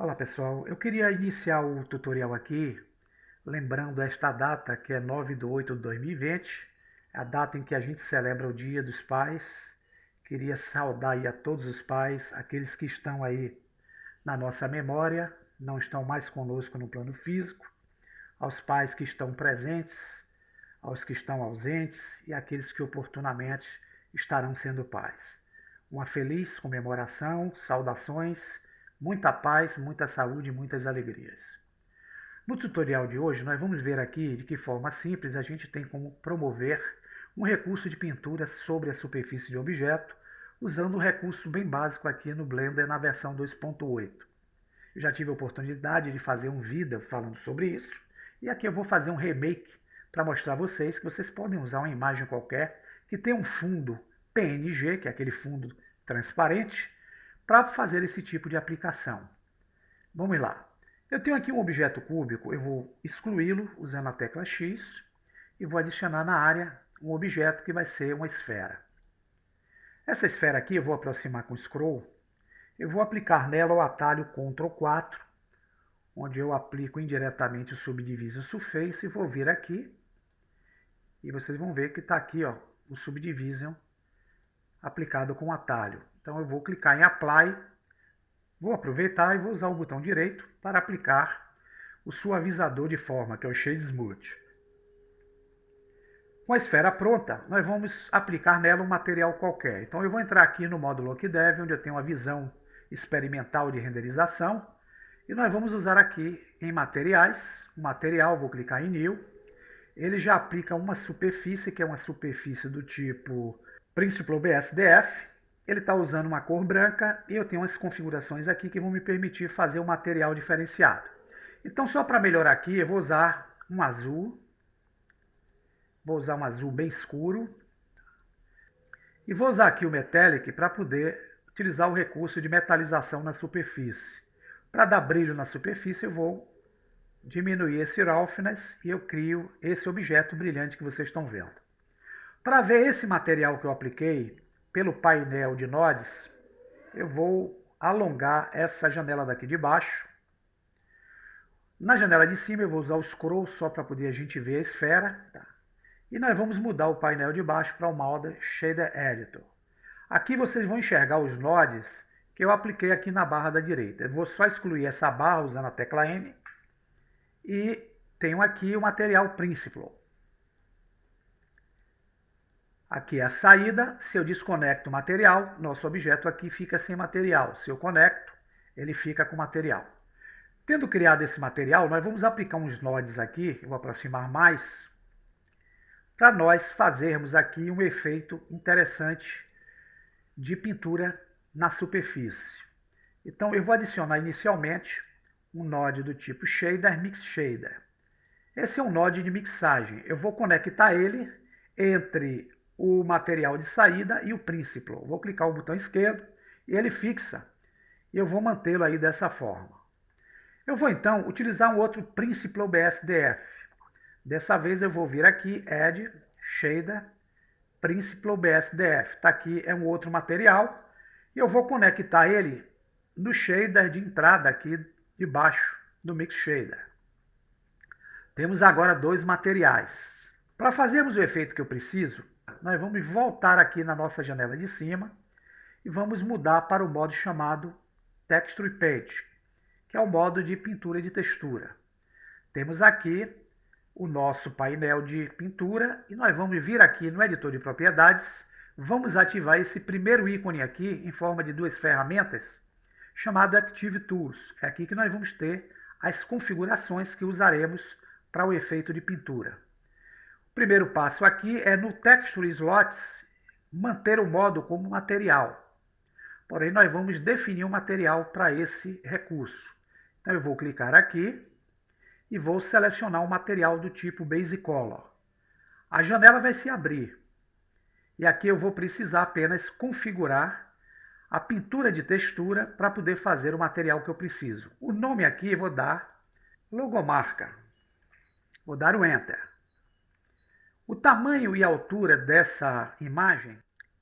Olá pessoal, eu queria iniciar o tutorial aqui lembrando esta data que é 9/8/2020, a data em que a gente celebra o Dia dos Pais. Queria saudar aí a todos os pais, aqueles que estão aí na nossa memória, não estão mais conosco no plano físico, aos pais que estão presentes, aos que estão ausentes e aqueles que oportunamente estarão sendo pais. Uma feliz comemoração, saudações, muita paz, muita saúde e muitas alegrias. No tutorial de hoje, nós vamos ver aqui de que forma simples a gente tem como promover um recurso de pintura sobre a superfície de objeto, usando um recurso bem básico aqui no Blender na versão 2.8. Eu já tive a oportunidade de fazer um vídeo falando sobre isso, e aqui eu vou fazer um remake para mostrar a vocês que vocês podem usar uma imagem qualquer que tem um fundo PNG, que é aquele fundo transparente, para fazer esse tipo de aplicação. Vamos lá. Eu tenho aqui um objeto cúbico, eu vou excluí-lo usando a tecla X e vou adicionar na área um objeto que vai ser uma esfera. Essa esfera aqui eu vou aproximar com o scroll, eu vou aplicar nela o atalho Ctrl 4, onde eu aplico indiretamente o Subdivision Surface e vou vir aqui e vocês vão ver que está aqui ó, o Subdivision aplicado com o atalho. Então eu vou clicar em Apply, vou aproveitar e vou usar o botão direito para aplicar o suavizador de forma, que é o Shade Smooth. Com a esfera pronta, nós vamos aplicar nela um material qualquer. Então eu vou entrar aqui no módulo Lookdev, onde eu tenho uma visão experimental de renderização, e nós vamos usar aqui em materiais, um material, vou clicar em New, ele já aplica uma superfície, que é uma superfície do tipo Principal BSDF, ele está usando uma cor branca e eu tenho umas configurações aqui que vão me permitir fazer um material diferenciado. Então só para melhorar aqui eu vou usar um azul, bem escuro, e vou usar aqui o Metallic para poder utilizar o recurso de metalização na superfície. Para dar brilho na superfície eu vou diminuir esse roughness e eu crio esse objeto brilhante que vocês estão vendo. Para ver esse material que eu apliquei pelo painel de nodes, eu vou alongar essa janela daqui de baixo. Na janela de cima eu vou usar o scroll só para poder a gente ver a esfera. Tá? E nós vamos mudar o painel de baixo para o modo Shader Editor. Aqui vocês vão enxergar os nodes que eu apliquei aqui na barra da direita. Eu vou só excluir essa barra usando a tecla M. E tenho aqui o material Principal. Aqui é a saída, se eu desconecto o material, nosso objeto aqui fica sem material. Se eu conecto, ele fica com material. Tendo criado esse material, nós vamos aplicar uns nodes aqui, eu vou aproximar mais, para nós fazermos aqui um efeito interessante de pintura na superfície. Então eu vou adicionar inicialmente um node do tipo Shader Mix Shader. Esse é um node de mixagem. Eu vou conectar ele entre o material de saída e o Principal. Vou clicar o botão esquerdo e ele fixa. E eu vou mantê-lo aí dessa forma. Eu vou então utilizar um outro Principal BSDF. Dessa vez eu vou vir aqui, Add, Shader, Principal BSDF. Está aqui, é um outro material. E eu vou conectar ele no shader de entrada aqui de baixo do Mix Shader. Temos agora dois materiais. Para fazermos o efeito que eu preciso, nós vamos voltar aqui na nossa janela de cima e vamos mudar para o modo chamado Texture Page, que é o modo de pintura de textura. Temos aqui o nosso painel de pintura e nós vamos vir aqui no editor de propriedades, vamos ativar esse primeiro ícone aqui em forma de duas ferramentas, chamado Active Tools. É aqui que nós vamos ter as configurações que usaremos para o efeito de pintura. O primeiro passo aqui é no Texture Slots manter o modo como material. Porém, nós vamos definir um material para esse recurso. Então, eu vou clicar aqui e vou selecionar um material do tipo Basic Color. A janela vai se abrir. E aqui eu vou precisar apenas configurar a pintura de textura para poder fazer o material que eu preciso. O nome aqui eu vou dar logomarca. Vou dar o Enter. O tamanho e a altura dessa imagem,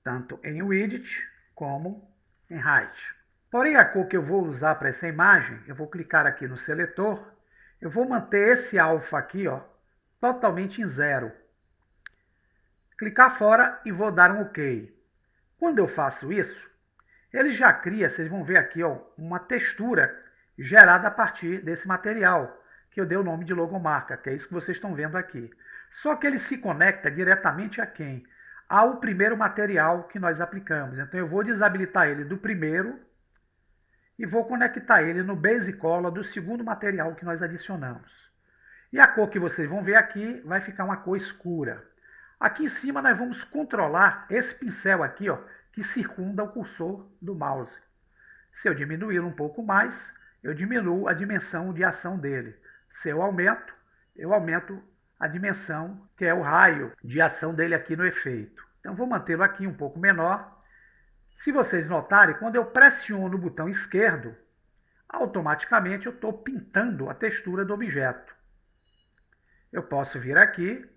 tanto em Width como em Height. Porém, a cor que eu vou usar para essa imagem, eu vou clicar aqui no seletor, eu vou manter esse alfa aqui, ó, totalmente em 0. Clicar fora e vou dar um OK. Quando eu faço isso, ele já cria, vocês vão ver aqui, ó, uma textura gerada a partir desse material, que eu dei o nome de logomarca, que é isso que vocês estão vendo aqui. Só que ele se conecta diretamente a quem? Ao primeiro material que nós aplicamos. Então eu vou desabilitar ele do primeiro e vou conectar ele no Base Color do segundo material que nós adicionamos. E a cor que vocês vão ver aqui vai ficar uma cor escura. Aqui em cima nós vamos controlar esse pincel aqui, ó, que circunda o cursor do mouse. Se eu diminuir um pouco mais, eu diminuo a dimensão de ação dele. Se eu aumento a dimensão, que é o raio de ação dele aqui no efeito. Então vou mantê-lo aqui um pouco menor. Se vocês notarem, quando eu pressiono o botão esquerdo, automaticamente eu estou pintando a textura do objeto. Eu posso vir aqui,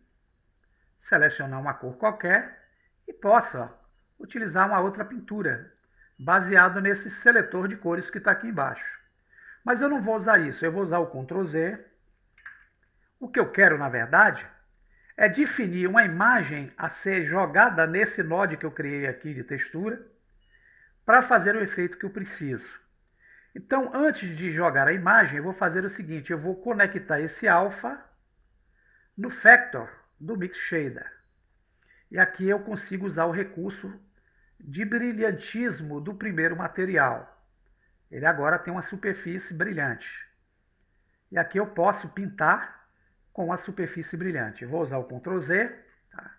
selecionar uma cor qualquer e posso, ó, utilizar uma outra pintura, baseado nesse seletor de cores que está aqui embaixo. Mas eu não vou usar isso, eu vou usar o Ctrl Z. O que eu quero, na verdade, é definir uma imagem a ser jogada nesse node que eu criei aqui de textura, para fazer o efeito que eu preciso. Então, antes de jogar a imagem, eu vou fazer o seguinte, eu vou conectar esse alfa no Factor do Mix Shader. E aqui eu consigo usar o recurso de brilhantismo do primeiro material. Ele agora tem uma superfície brilhante. E aqui eu posso pintar com a superfície brilhante. Eu vou usar o Ctrl Z. Tá?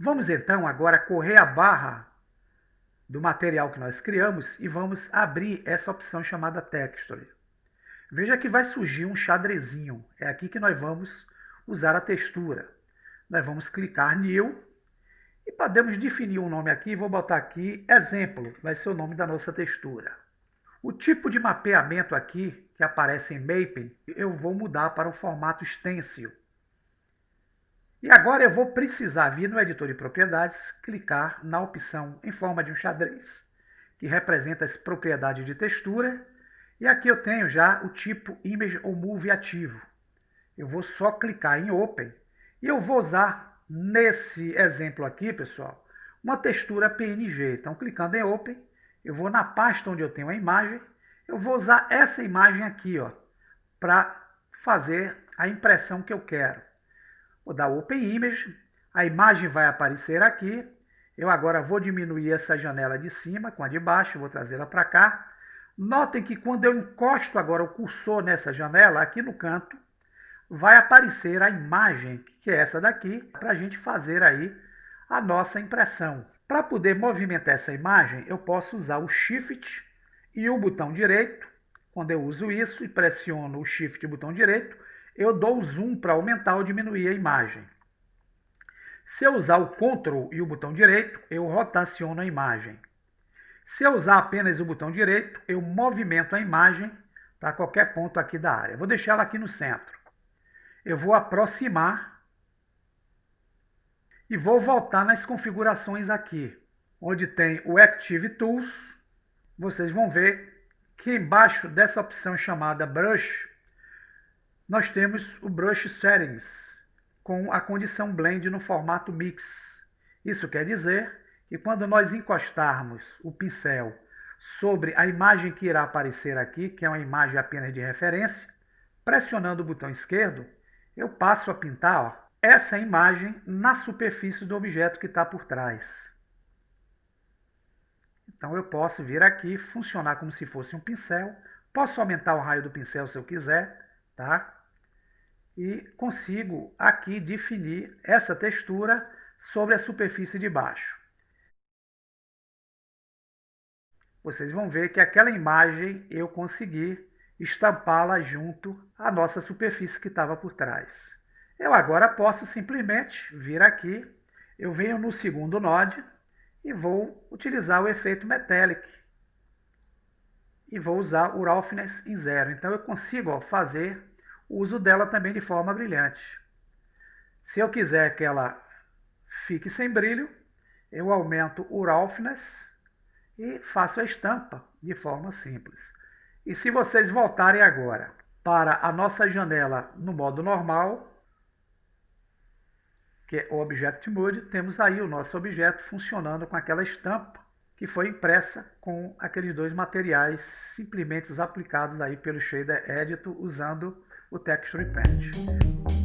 Vamos então agora correr a barra do material que nós criamos e vamos abrir essa opção chamada Texture. Veja que vai surgir um xadrezinho. É aqui que nós vamos usar a textura. Nós vamos clicar New e podemos definir um nome aqui. Vou botar aqui exemplo, vai ser o nome da nossa textura. O tipo de mapeamento aqui, que aparece em Mapping, eu vou mudar para o formato Stencil. E agora eu vou precisar vir no editor de propriedades, clicar na opção em forma de um xadrez, que representa as propriedades de textura. E aqui eu tenho já o tipo Image ou Move ativo. Eu vou só clicar em Open e eu vou usar nesse exemplo aqui, pessoal, uma textura PNG. Então, clicando em Open, eu vou na pasta onde eu tenho a imagem, eu vou usar essa imagem aqui, ó, para fazer a impressão que eu quero. Vou dar Open Image, a imagem vai aparecer aqui. Eu agora vou diminuir essa janela de cima com a de baixo, vou trazê-la para cá. Notem que quando eu encosto agora o cursor nessa janela, aqui no canto, vai aparecer a imagem, que é essa daqui, para a gente fazer aí a nossa impressão. Para poder movimentar essa imagem, eu posso usar o Shift e o botão direito. Quando eu uso isso e pressiono o Shift e o botão direito, eu dou o zoom para aumentar ou diminuir a imagem. Se eu usar o Ctrl e o botão direito, eu rotaciono a imagem. Se eu usar apenas o botão direito, eu movimento a imagem para qualquer ponto aqui da área. Vou deixar ela aqui no centro. Eu vou aproximar e vou voltar nas configurações aqui, onde tem o Active Tools. Vocês vão ver que embaixo dessa opção chamada Brush, nós temos o Brush Settings, com a condição Blend no formato Mix. Isso quer dizer que quando nós encostarmos o pincel sobre a imagem que irá aparecer aqui, que é uma imagem apenas de referência, pressionando o botão esquerdo, eu passo a pintar, ó, essa imagem na superfície do objeto que está por trás. Então eu posso vir aqui, funcionar como se fosse um pincel, posso aumentar o raio do pincel se eu quiser, tá? E consigo aqui definir essa textura sobre a superfície de baixo. Vocês vão ver que aquela imagem eu consegui estampá-la junto à nossa superfície que estava por trás. Eu agora posso simplesmente vir aqui, eu venho no segundo node e vou utilizar o efeito Metallic. E vou usar o Roughness em 0. Então eu consigo, ó, fazer o uso dela também de forma brilhante. Se eu quiser que ela fique sem brilho, eu aumento o Roughness e faço a estampa de forma simples. E se vocês voltarem agora para a nossa janela no modo normal, que é o Object Mode, temos aí o nosso objeto funcionando com aquela estampa que foi impressa com aqueles dois materiais simplesmente aplicados aí pelo Shader Editor usando o Texture Paint.